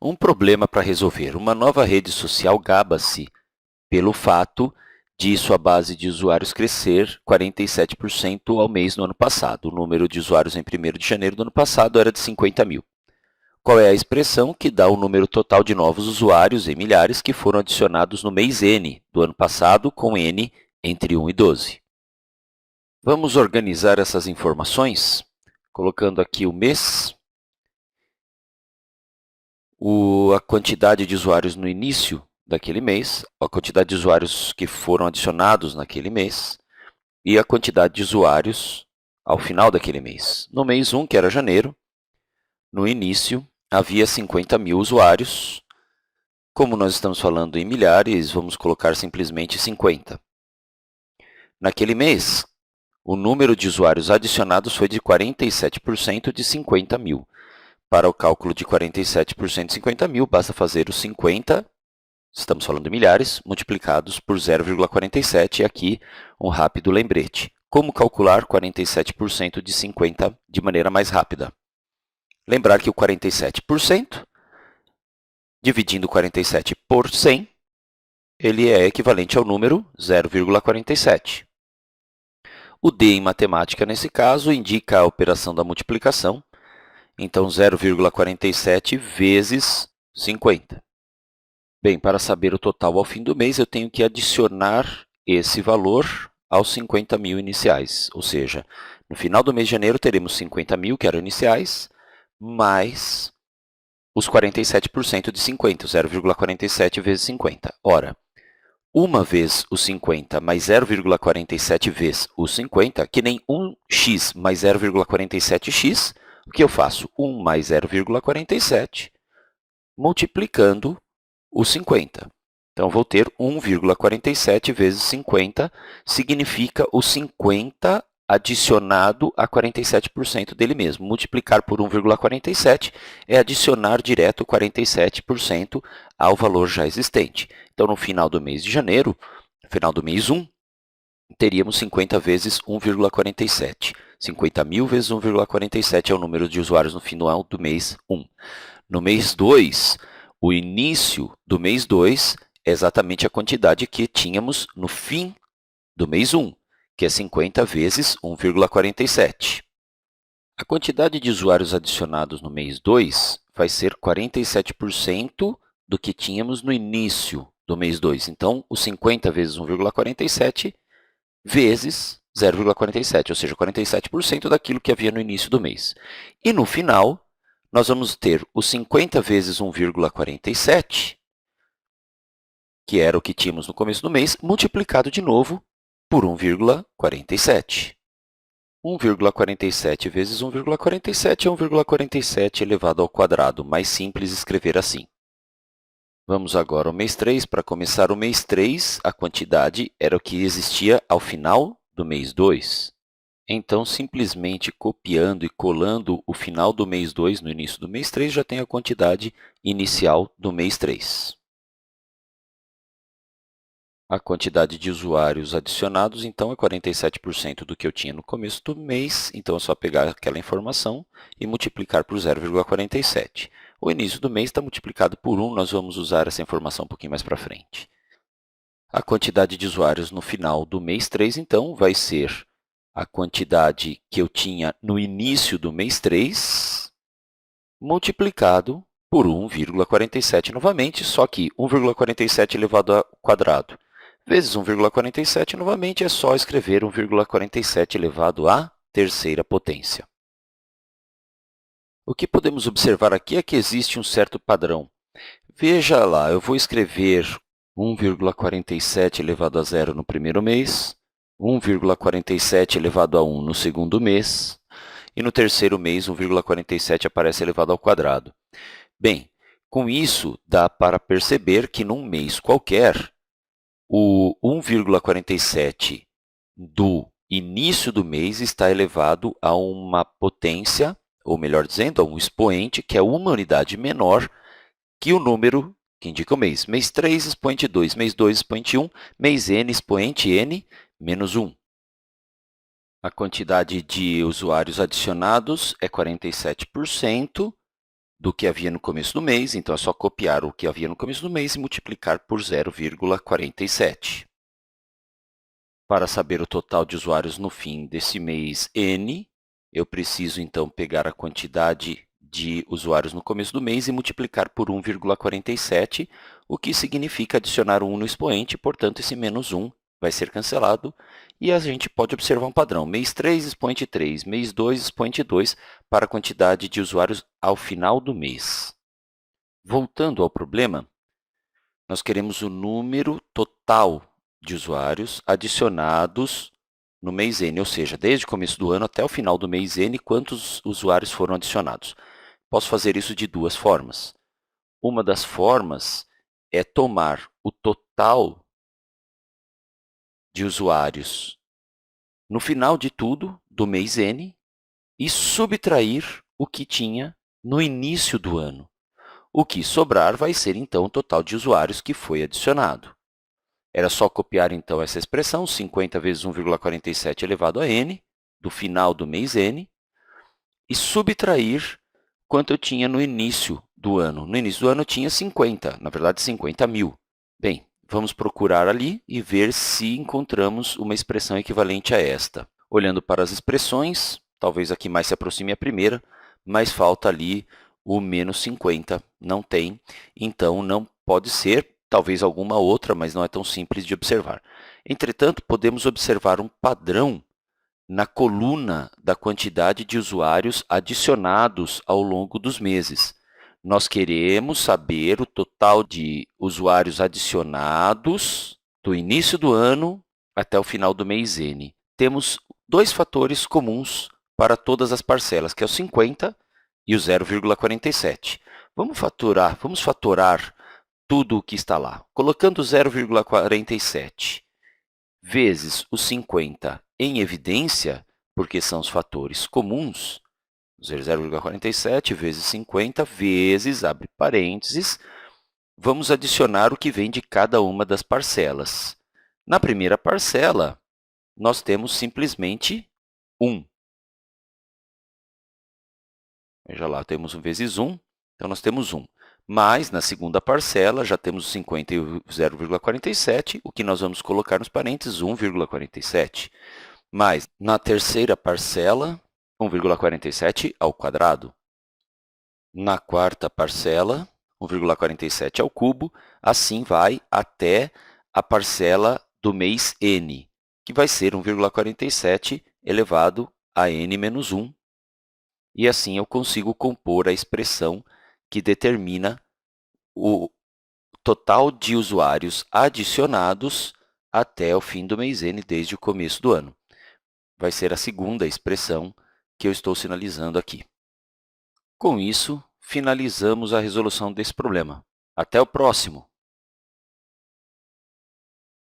Um problema para resolver. Uma nova rede social gaba-se pelo fato de sua base de usuários crescer 47% ao mês no ano passado. O número de usuários em 1º de janeiro do ano passado era de 50 mil. Qual é a expressão que dá o número total de novos usuários em milhares que foram adicionados no mês N do ano passado, com N entre 1 e 12? Vamos organizar essas informações, colocando aqui o mês, a quantidade de usuários no início daquele mês, a quantidade de usuários que foram adicionados naquele mês e a quantidade de usuários ao final daquele mês. No mês 1, que era janeiro, no início, havia 50 mil usuários. Como nós estamos falando em milhares, vamos colocar simplesmente 50. Naquele mês, o número de usuários adicionados foi de 47% de 50 mil. Para o cálculo de 47% de 50 mil, basta fazer os 50, estamos falando de milhares, multiplicados por 0,47. E aqui um rápido lembrete. Como calcular 47% de 50 de maneira mais rápida? Lembrar que o 47%, dividindo 47 por 100, ele é equivalente ao número 0,47. O D em matemática, nesse caso, indica a operação da multiplicação. Então, 0,47 vezes 50. Bem, para saber o total ao fim do mês, eu tenho que adicionar esse valor aos 50 mil iniciais. Ou seja, no final do mês de janeiro, teremos 50 mil, que eram iniciais, mais os 47% de 50, 0,47 vezes 50. Ora, 1 vez os 50 mais 0,47 vezes os 50, que nem 1x mais 0,47x, o que eu faço? 1 mais 0,47 multiplicando os 50. Então, vou ter 1,47 vezes 50, significa o 50 adicionado a 47% dele mesmo. Multiplicar por 1,47 é adicionar direto 47% ao valor já existente. Então, no final do mês de janeiro, no final do mês 1, teríamos 50 vezes 1,47. 50 mil vezes 1,47 é o número de usuários no final do mês 1. No mês 2, o início do mês 2 é exatamente a quantidade que tínhamos no fim do mês 1, que é 50 vezes 1,47. A quantidade de usuários adicionados no mês 2 vai ser 47% do que tínhamos no início do mês 2. Então, os 50 vezes 1,47 vezes 0,47, ou seja, 47% daquilo que havia no início do mês. E no final, nós vamos ter os 50 vezes 1,47, que era o que tínhamos no começo do mês, multiplicado de novo por 1,47. 1,47 vezes 1,47 é 1,47 elevado ao quadrado. Mais simples escrever assim. Vamos agora ao mês 3. Para começar o mês 3, a quantidade era o que existia ao final do mês 2. Então, simplesmente copiando e colando o final do mês 2 no início do mês 3, já tem a quantidade inicial do mês 3. A quantidade de usuários adicionados, então, é 47% do que eu tinha no começo do mês. Então, é só pegar aquela informação e multiplicar por 0,47. O início do mês está multiplicado por 1. Nós vamos usar essa informação um pouquinho mais para frente. A quantidade de usuários no final do mês 3, então, vai ser a quantidade que eu tinha no início do mês 3, multiplicado por 1,47 novamente, só que 1,47 elevado ao quadrado vezes 1,47 novamente é só escrever 1,47 elevado à terceira potência. O que podemos observar aqui é que existe um certo padrão. Veja lá, eu vou escrever 1,47 elevado a zero no primeiro mês, 1,47 elevado a 1 no segundo mês, e no terceiro mês, 1,47 aparece elevado ao quadrado. Bem, com isso, dá para perceber que num mês qualquer, o 1,47 do início do mês está elevado a uma potência, ou melhor dizendo, a um expoente, que é uma unidade menor que o número que indica o mês. Mês 3, expoente 2. Mês 2, expoente 1. Mês N, expoente N, menos 1. A quantidade de usuários adicionados é 47%. do que havia no começo do mês, então é só copiar o que havia no começo do mês e multiplicar por 0,47. Para saber o total de usuários no fim desse mês N, eu preciso, então, pegar a quantidade de usuários no começo do mês e multiplicar por 1,47, o que significa adicionar 1 no expoente, portanto, esse menos 1 vai ser cancelado, e a gente pode observar um padrão. Mês 3, expoente 3, mês 2, expoente 2, para a quantidade de usuários ao final do mês. Voltando ao problema, nós queremos o número total de usuários adicionados no mês N, ou seja, desde o começo do ano até o final do mês N, quantos usuários foram adicionados. Posso fazer isso de duas formas. Uma das formas é tomar o total de usuários no final de tudo, do mês N, e subtrair o que tinha no início do ano. O que sobrar vai ser, então, o total de usuários que foi adicionado. Era só copiar, então, essa expressão, 50 vezes 1,47 elevado a n, do final do mês n, e subtrair quanto eu tinha no início do ano. No início do ano eu tinha 50, na verdade 50 mil. Bem, vamos procurar ali e ver se encontramos uma expressão equivalente a esta. Olhando para as expressões, talvez aqui mais se aproxime a primeira, mas falta ali o menos 50, não tem, então não pode ser, talvez alguma outra, mas não é tão simples de observar. Entretanto, podemos observar um padrão na coluna da quantidade de usuários adicionados ao longo dos meses. Nós queremos saber o total de usuários adicionados do início do ano até o final do mês N. Temos dois fatores comuns para todas as parcelas, que é o 50 e o 0,47. Vamos fatorar tudo o que está lá. Colocando 0,47 vezes o 50 em evidência, porque são os fatores comuns, 0,47 vezes 50 vezes, abre parênteses, vamos adicionar o que vem de cada uma das parcelas. Na primeira parcela, nós temos simplesmente 1. Veja lá, temos 1 vezes 1, então nós temos 1. Mas, na segunda parcela, já temos o 50 e o 0,47, o que nós vamos colocar nos parênteses, 1,47. Mas, na terceira parcela, 1,47 ao quadrado. Na quarta parcela, 1,47 ao cubo. Assim vai até a parcela do mês N, que vai ser 1,47 elevado a n menos 1. E assim eu consigo compor a expressão que determina o total de usuários adicionados até o fim do mês N, desde o começo do ano. Vai ser a segunda expressão que eu estou sinalizando aqui. Com isso, finalizamos a resolução desse problema. Até o próximo!